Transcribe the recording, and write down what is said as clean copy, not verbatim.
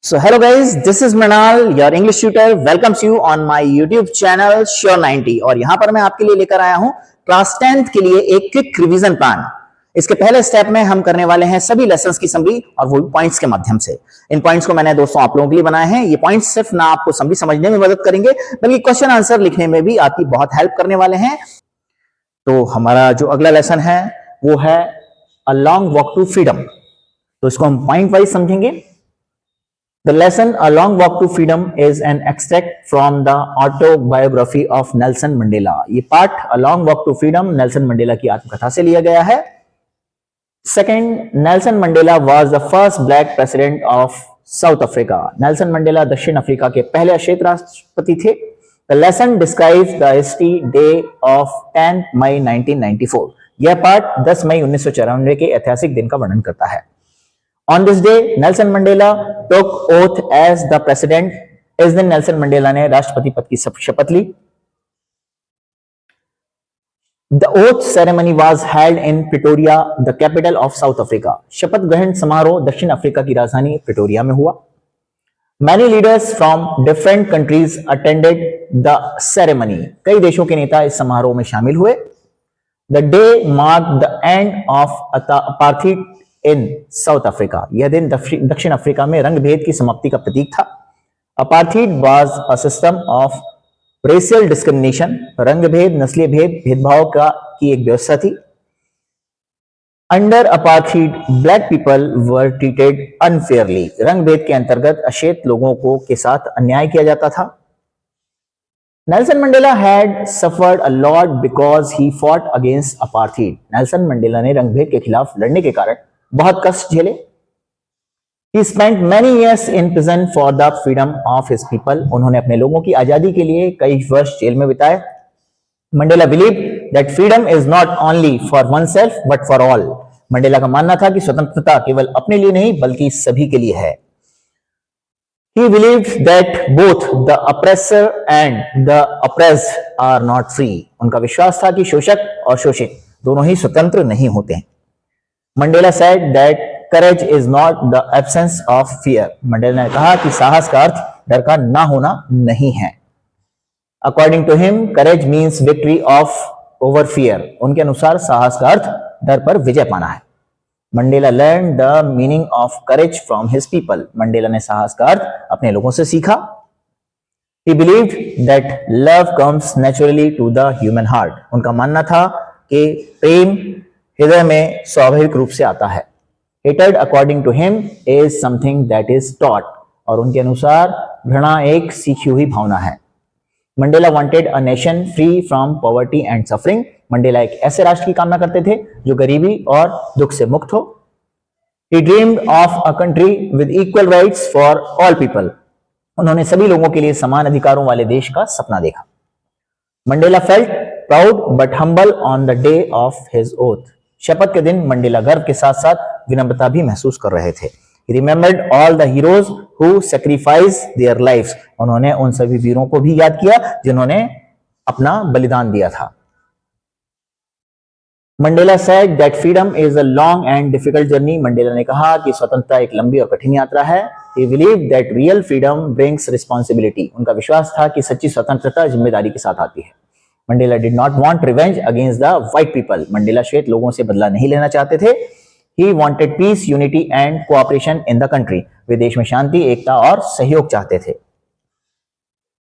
So hello guys, this is Mrinal, your English tutor welcomes you on my YouTube channel Sure 90 और यहाँ पर मैं आपके लिए लेकर आया हूँ क्लास 10th के लिए एक क्विक रिवीजन प्लान। इसके पहले स्टेप में हम करने वाले हैं सभी लेसन्स की समरी और वो पॉइंट्स के माध्यम से। इन पॉइंट्स को मैंने दोस्तों आप लोगों के लिए बनाए हैं। ये पॉइंट्स सिर्फ ना आपको समरी समझने में मदद करेंगे बल्कि क्वेश्चन आंसर लिखने में भी आपकी बहुत हेल्प करने वाले हैं। तो हमारा जो अगला लेसन है वो है a long walk to freedom. तो इसको हम पॉइंट वाइज समझेंगे। The lesson A Long Walk to Freedom is an extract from the autobiography of Nelson Mandela. ये part A Long Walk to Freedom Nelson Mandela की आत्मकथा से लिया गया है। Second, Nelson Mandela was the first black president of South Africa. Nelson Mandela दक्षिण Africa के पहले अश्वेत राष्ट्रपति थे। The lesson describes the history day of 10 मई 1994. यह पार्ट 10 मई 1994 के ऐतिहासिक दिन का वर्णन करता है। On this day, Nelson Mandela took oath as the president. इस दिन नेल्सन मंडेला ने राष्ट्रपति पद की शपथ ली। The oath ceremony was held in Pretoria, the capital of South Africa. शपथ ग्रहण समारोह दक्षिण अफ्रीका की राजधानी प्रिटोरिया में हुआ। Many leaders from different countries attended the ceremony. कई देशों के नेता इस समारोह में शामिल हुए। The day marked the end of apartheid in south Africa. यह दिन दक्षिण अफ्रीका में रंग भेद की समाप्ति का प्रतीक था। Apartheid was a system of racial discrimination. रंग भेद, नस्लीय भेद, भेदभाव की एक व्यवस्था थी। Under apartheid black people were treated unfairly. रंग भेद के अंतर्गत अश्वेत लोगों को के साथ अन्याय किया जाता था। Nelson Mandela had suffered a lot because he fought against apartheid. Nelson Mandela ने रंग भेद के खिलाफ लड़ने के कारण बहुत कष्ट झेले। He spent many years in prison for the freedom of his people. उन्होंने अपने लोगों की आजादी के लिए कई वर्ष जेल में बिताए। Mandela believed that freedom is not only for oneself but for all. Mandela का मानना था कि स्वतंत्रता केवल अपने लिए नहीं बल्कि सभी के लिए है। He believed that both the oppressor and the oppressed are not free. उनका विश्वास था कि शोषक और शोषित दोनों ही स्वतंत्र नहीं होते हैं। Mandela said that courage is not the absence of fear. Mandela ने कहा कि साहस का अर्थ डर का ना होना नहीं है। According to him, courage means victory over fear. उनके अनुसार साहस का अर्थ डर पर विजय पाना है। Mandela learned the meaning of courage from his people. Mandela ने साहस का अर्थ अपने लोगों से सीखा। He believed that love comes naturally to the human heart. उनका मानना था कि प्रेम हृदय में स्वाभाविक रूप से आता है। Hatred according to him is something that is taught. और उनके अनुसार घृणा एक सीखी हुई भावना है। Mandela wanted a nation free from poverty and suffering. Mandela एक ऐसे राष्ट्र की कामना करते थे जो गरीबी और दुख से मुक्त हो। He dreamed of a country with equal rights for all people. उन्होंने सभी लोगों के लिए समान अधिकारों वाले देश का सपना देखा। Mandela felt proud but humble on the day of his oath. शपथ के दिन मंडेला गर्व के साथ साथ विनम्रता भी महसूस कर रहे थे। He remembered all the heroes who sacrificed their lives. उन्होंने उन सभी वीरों को भी याद किया जिन्होंने अपना बलिदान दिया था। Mandela said that freedom is a long and difficult journey. Mandela ने कहा कि स्वतंत्रता एक लंबी और कठिन यात्रा है। He believed that real freedom brings responsibility. उनका विश्वास था कि सच्ची स्वतंत्रता जिम्मेदारी के साथ आती है। Mandela did not want revenge against the white people. Mandela श्वेत लोगों से बदला नहीं लेना चाहते थे। He wanted peace, unity and cooperation in the country. वे देश में शांति, एकता और सहयोग चाहते थे।